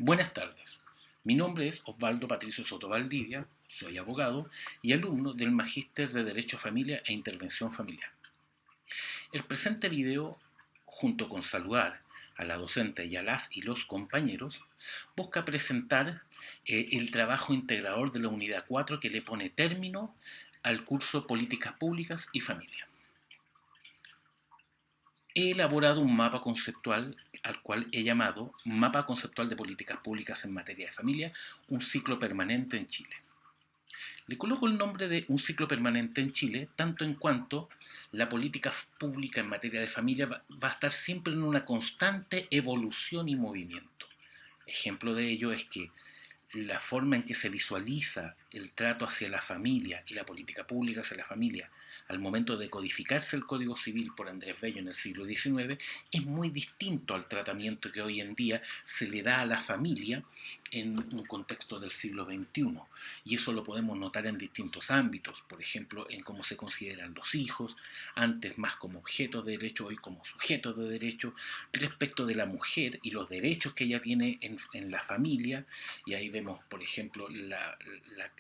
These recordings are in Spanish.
Buenas tardes. Mi nombre es Osvaldo Patricio Soto Valdivia, soy abogado y alumno del Magíster de Derecho Familia e Intervención Familiar. El presente video, junto con saludar a la docente y a las y los compañeros, busca presentar el trabajo integrador de la unidad 4 que le pone término al curso Políticas Públicas y Familia. He elaborado un mapa conceptual al cual he llamado Mapa Conceptual de Políticas Públicas en Materia de Familia, un ciclo permanente en Chile. Le coloco el nombre de un ciclo permanente en Chile, tanto en cuanto la política pública en materia de familia va a estar siempre en una constante evolución y movimiento. Ejemplo de ello es que la forma en que se visualiza el trato hacia la familia y la política pública hacia la familia al momento de codificarse el Código Civil por Andrés Bello en el siglo XIX es muy distinto al tratamiento que hoy en día se le da a la familia en un contexto del siglo XXI. Y eso lo podemos notar en distintos ámbitos, por ejemplo, en cómo se consideran los hijos, antes más como objetos de derecho, hoy como sujetos de derecho, respecto de la mujer y los derechos que ella tiene en la familia. Y ahí vemos, por ejemplo, la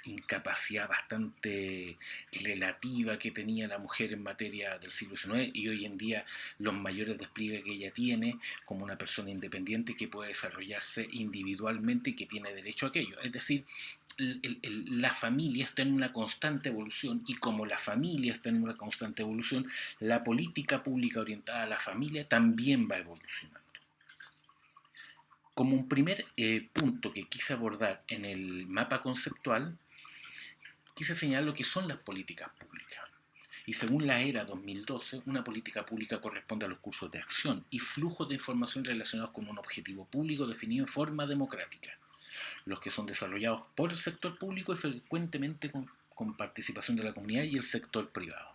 incapacidad bastante relativa que tenía la mujer en materia del siglo XIX y hoy en día los mayores despliegues que ella tiene como una persona independiente que puede desarrollarse individualmente y que tiene derecho a aquello. Es decir, la familia está en una constante evolución y como la familia está en una constante evolución, la política pública orientada a la familia también va evolucionando. Como un primer punto que quise abordar en el mapa conceptual, quise señalar lo que son las políticas públicas. Y según la ERA 2012, una política pública corresponde a los cursos de acción y flujos de información relacionados con un objetivo público definido en forma democrática, los que son desarrollados por el sector público y frecuentemente con participación de la comunidad y el sector privado.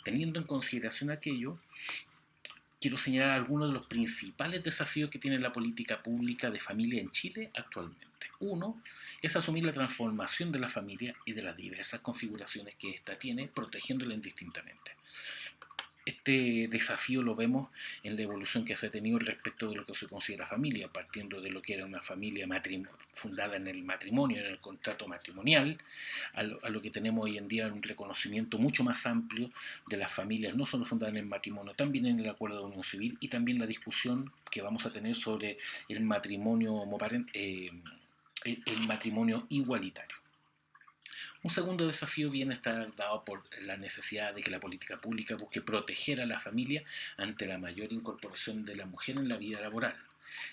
Teniendo en consideración aquello, quiero señalar algunos de los principales desafíos que tiene la política pública de familia en Chile actualmente. Uno es asumir la transformación de la familia y de las diversas configuraciones que ésta tiene, protegiéndola indistintamente. Este desafío lo vemos en la evolución que se ha tenido respecto de lo que se considera familia, partiendo de lo que era una familia fundada en el matrimonio, en el contrato matrimonial, a lo que tenemos hoy en día un reconocimiento mucho más amplio de las familias, no solo fundadas en el matrimonio, también en el acuerdo de unión civil y también la discusión que vamos a tener sobre el matrimonio, el matrimonio igualitario. Un segundo desafío viene a estar dado por la necesidad de que la política pública busque proteger a la familia ante la mayor incorporación de la mujer en la vida laboral.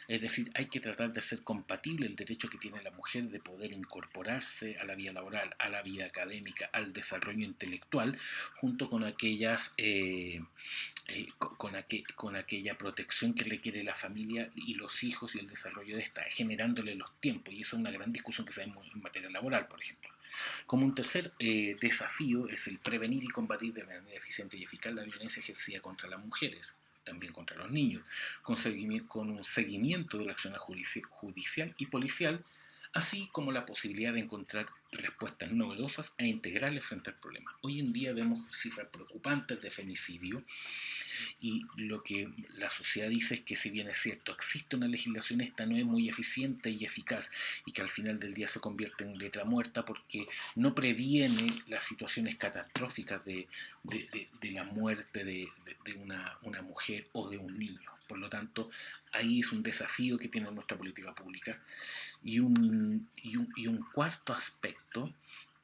Es decir, hay que tratar de hacer compatible el derecho que tiene la mujer de poder incorporarse a la vida laboral, a la vida académica, al desarrollo intelectual, junto con con aquella protección que requiere la familia y los hijos y el desarrollo de esta, generándole los tiempos. Y eso es una gran discusión que se da en materia laboral, por ejemplo. Como un tercer desafío es el prevenir y combatir de manera eficiente y eficaz la violencia ejercida contra las mujeres, también contra los niños, con un seguimiento de la acción judicial y policial, así como la posibilidad de encontrar respuestas novedosas e integrales frente al problema. Hoy en día vemos cifras preocupantes de femicidio y lo que la sociedad dice es que si bien es cierto, existe una legislación, esta no es muy eficiente y eficaz y que al final del día se convierte en letra muerta porque no previene las situaciones catastróficas de la muerte de una mujer o de un niño. Por lo tanto, ahí es un desafío que tiene nuestra política pública. Y un cuarto aspecto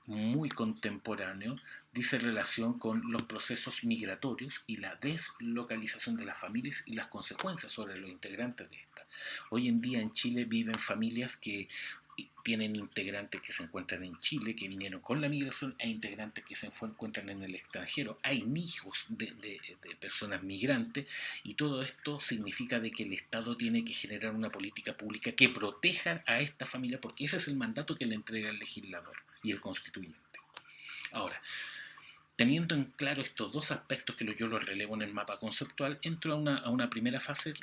muy contemporáneo dice relación con los procesos migratorios y la deslocalización de las familias y las consecuencias sobre los integrantes de estas. Hoy en día en Chile viven familias que tienen integrantes que se encuentran en Chile, que vinieron con la migración, e integrantes que se encuentran en el extranjero. Hay hijos de personas migrantes y todo esto significa de que el Estado tiene que generar una política pública que proteja a esta familia porque ese es el mandato que le entrega el legislador y el constituyente. Ahora, teniendo en claro estos dos aspectos que yo los relevo en el mapa conceptual, entro a una primera fase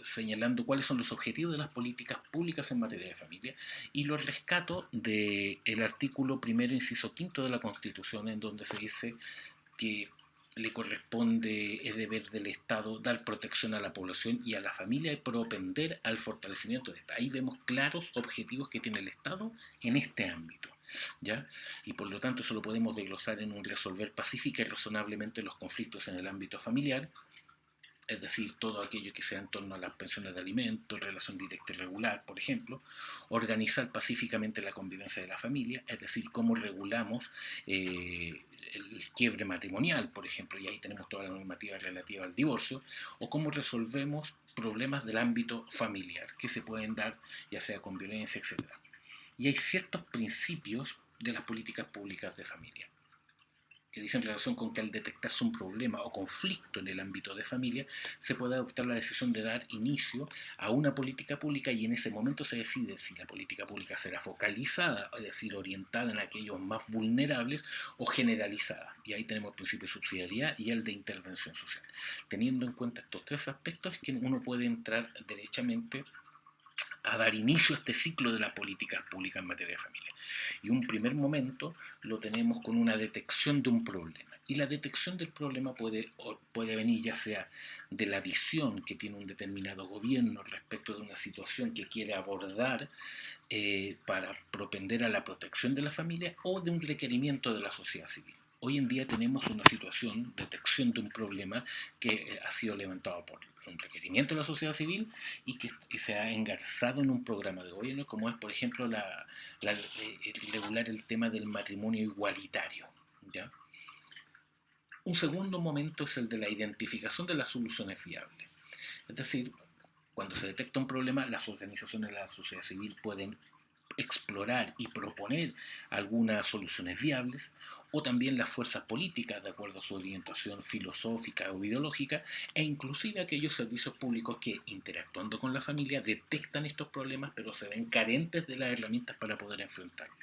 señalando cuáles son los objetivos de las políticas públicas en materia de familia y los rescato del artículo primero, inciso quinto de la Constitución, en donde se dice que le corresponde, es deber del Estado dar protección a la población y a la familia y propender al fortalecimiento de esta. Ahí vemos claros objetivos que tiene el Estado en este ámbito, ¿ya? Y por lo tanto eso lo podemos desglosar en un resolver pacífica y razonablemente los conflictos en el ámbito familiar, es decir, todo aquello que sea en torno a las pensiones de alimentos, relación directa y regular, por ejemplo, organizar pacíficamente la convivencia de la familia, es decir, cómo regulamos el quiebre matrimonial, por ejemplo, y ahí tenemos toda la normativa relativa al divorcio, o cómo resolvemos problemas del ámbito familiar que se pueden dar ya sea con violencia, etcétera. Y hay ciertos principios de las políticas públicas de familia que dice en relación con que al detectarse un problema o conflicto en el ámbito de familia, se puede adoptar la decisión de dar inicio a una política pública y en ese momento se decide si la política pública será focalizada, es decir, orientada en aquellos más vulnerables o generalizada. Y ahí tenemos el principio de subsidiariedad y el de intervención social. Teniendo en cuenta estos tres aspectos es que uno puede entrar derechamente a dar inicio a este ciclo de las políticas públicas en materia de familia. Y un primer momento lo tenemos con una detección de un problema. Y la detección del problema puede venir ya sea de la visión que tiene un determinado gobierno respecto de una situación que quiere abordar para propender a la protección de la familia o de un requerimiento de la sociedad civil. Hoy en día tenemos una situación, detección de un problema que ha sido levantado por un requerimiento de la sociedad civil y que se ha engarzado en un programa de gobierno, como es, por ejemplo, regular el tema del matrimonio igualitario, ¿ya? Un segundo momento es el de la identificación de las soluciones viables. Es decir, cuando se detecta un problema, las organizaciones de la sociedad civil pueden explorar y proponer algunas soluciones viables, o también las fuerzas políticas de acuerdo a su orientación filosófica o ideológica, e inclusive aquellos servicios públicos que, interactuando con la familia, detectan estos problemas pero se ven carentes de las herramientas para poder enfrentarlos.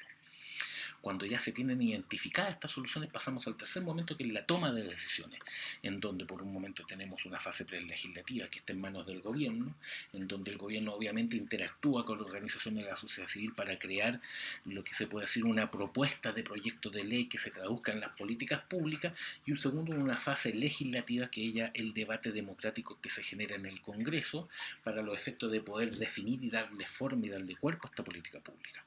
Cuando ya se tienen identificadas estas soluciones, pasamos al tercer momento, que es la toma de decisiones, en donde por un momento tenemos una fase prelegislativa que está en manos del gobierno, en donde el gobierno obviamente interactúa con las organizaciones de la sociedad civil para crear lo que se puede decir una propuesta de proyecto de ley que se traduzca en las políticas públicas, y un segundo, una fase legislativa, que es ya el debate democrático que se genera en el Congreso para los efectos de poder definir y darle forma y darle cuerpo a esta política pública.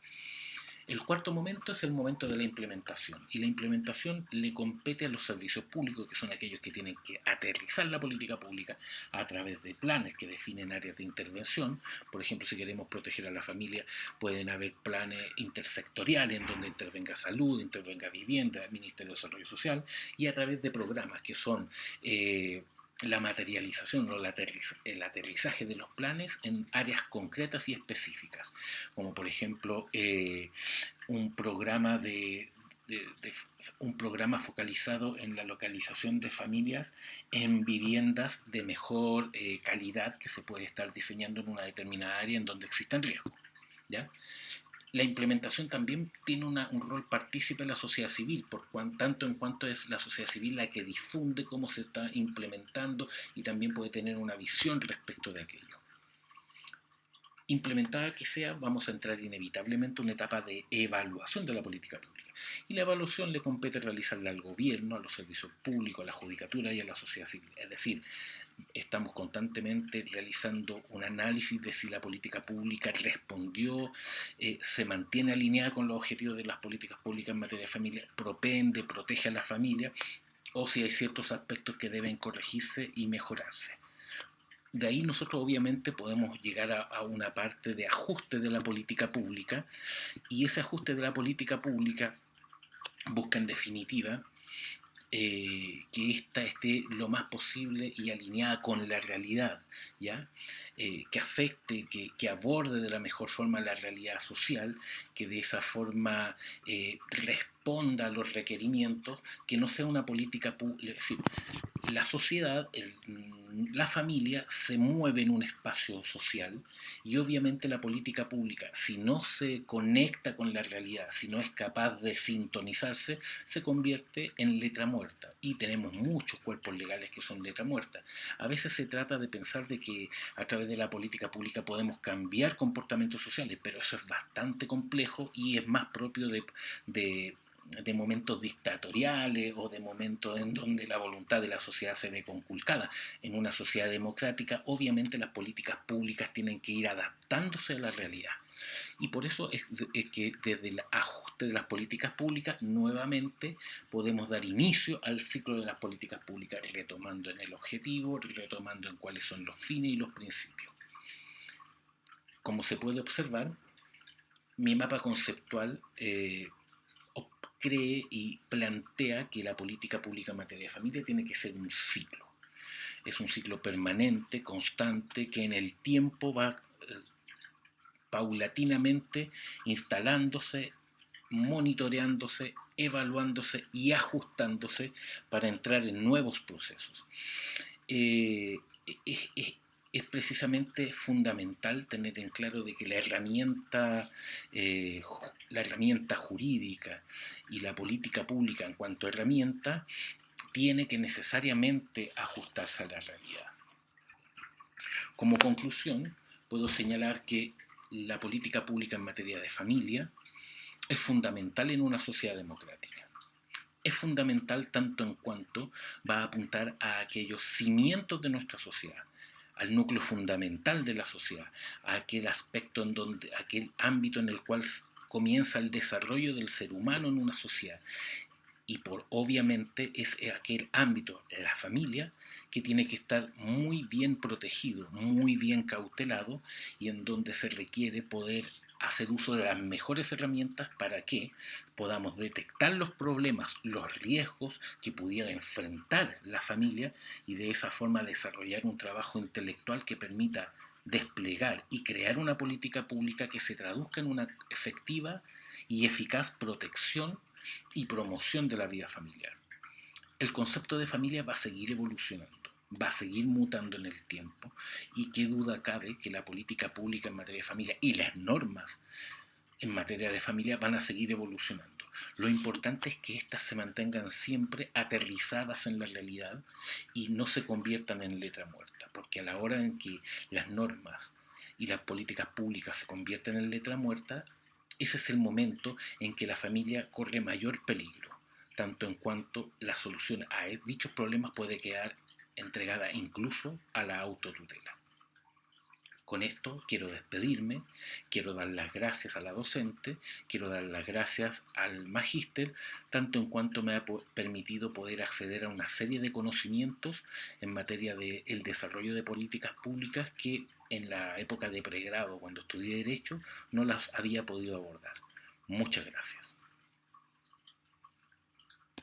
El cuarto momento es el momento de la implementación, y la implementación le compete a los servicios públicos, que son aquellos que tienen que aterrizar la política pública a través de planes que definen áreas de intervención. Por ejemplo, si queremos proteger a la familia, pueden haber planes intersectoriales en donde intervenga salud, intervenga vivienda, Ministerio de Desarrollo Social, y a través de programas que son la materialización o el aterrizaje de los planes en áreas concretas y específicas, como por ejemplo un programa un programa focalizado en la localización de familias en viviendas de mejor calidad que se puede estar diseñando en una determinada área en donde existan riesgos, ¿ya? La implementación también tiene un rol partícipe en la sociedad civil, tanto en cuanto es la sociedad civil la que difunde cómo se está implementando y también puede tener una visión respecto de aquello. Implementada que sea, vamos a entrar inevitablemente en una etapa de evaluación de la política pública. Y la evaluación le compete realizarla al gobierno, a los servicios públicos, a la judicatura y a la sociedad civil. Es decir, estamos constantemente realizando un análisis de si la política pública respondió, se mantiene alineada con los objetivos de las políticas públicas en materia de familia, propende, protege a la familia, o si hay ciertos aspectos que deben corregirse y mejorarse. De ahí nosotros obviamente podemos llegar a una parte de ajuste de la política pública, y ese ajuste de la política pública busca en definitiva que ésta esté lo más posible y alineada con la realidad, ¿ya? Que afecte, que aborde de la mejor forma la realidad social, que de esa forma responda a los requerimientos, que no sea una política pública. Es decir, la sociedad, la familia se mueve en un espacio social, y obviamente la política pública, si no se conecta con la realidad, si no es capaz de sintonizarse, se convierte en letra muerta, y tenemos muchos cuerpos legales que son letra muerta. A veces se trata de pensar de que a través de la política pública podemos cambiar comportamientos sociales, pero eso es bastante complejo y es más propio de de momentos dictatoriales o de momentos en donde la voluntad de la sociedad se ve conculcada. En una sociedad democrática, obviamente las políticas públicas tienen que ir adaptándose a la realidad. Y por eso es que desde el ajuste de las políticas públicas, nuevamente podemos dar inicio al ciclo de las políticas públicas, retomando en el objetivo, retomando en cuáles son los fines y los principios. Como se puede observar, mi mapa conceptual cree y plantea que la política pública en materia de familia tiene que ser un ciclo. Es un ciclo permanente, constante, que en el tiempo va paulatinamente instalándose, monitoreándose, evaluándose y ajustándose para entrar en nuevos procesos. Eh, es, es, es precisamente fundamental tener en claro de que la herramienta jurídica y la política pública en cuanto a herramienta tiene que necesariamente ajustarse a la realidad. Como conclusión, puedo señalar que la política pública en materia de familia es fundamental en una sociedad democrática. Es fundamental tanto en cuanto va a apuntar a aquellos cimientos de nuestra sociedad, al núcleo fundamental de la sociedad, a aquel aspecto en donde, aquel ámbito en el cual comienza el desarrollo del ser humano en una sociedad. Y por obviamente es aquel ámbito, la familia, que tiene que estar muy bien protegido, muy bien cautelado, y en donde se requiere poder hacer uso de las mejores herramientas para que podamos detectar los problemas, los riesgos que pudiera enfrentar la familia, y de esa forma desarrollar un trabajo intelectual que permita desplegar y crear una política pública que se traduzca en una efectiva y eficaz protección y promoción de la vida familiar. El concepto de familia va a seguir evolucionando, va a seguir mutando en el tiempo, y qué duda cabe que la política pública en materia de familia y las normas en materia de familia van a seguir evolucionando. Lo importante es que éstas se mantengan siempre aterrizadas en la realidad y no se conviertan en letra muerta, porque a la hora en que las normas y las políticas públicas se convierten en letra muerta, ese es el momento en que la familia corre mayor peligro, tanto en cuanto la solución a dichos problemas puede quedar entregada incluso a la autotutela. Con esto quiero despedirme, quiero dar las gracias a la docente, quiero dar las gracias al magíster, tanto en cuanto me ha permitido poder acceder a una serie de conocimientos en materia del desarrollo de políticas públicas que en la época de pregrado, cuando estudié Derecho, no las había podido abordar. Muchas gracias.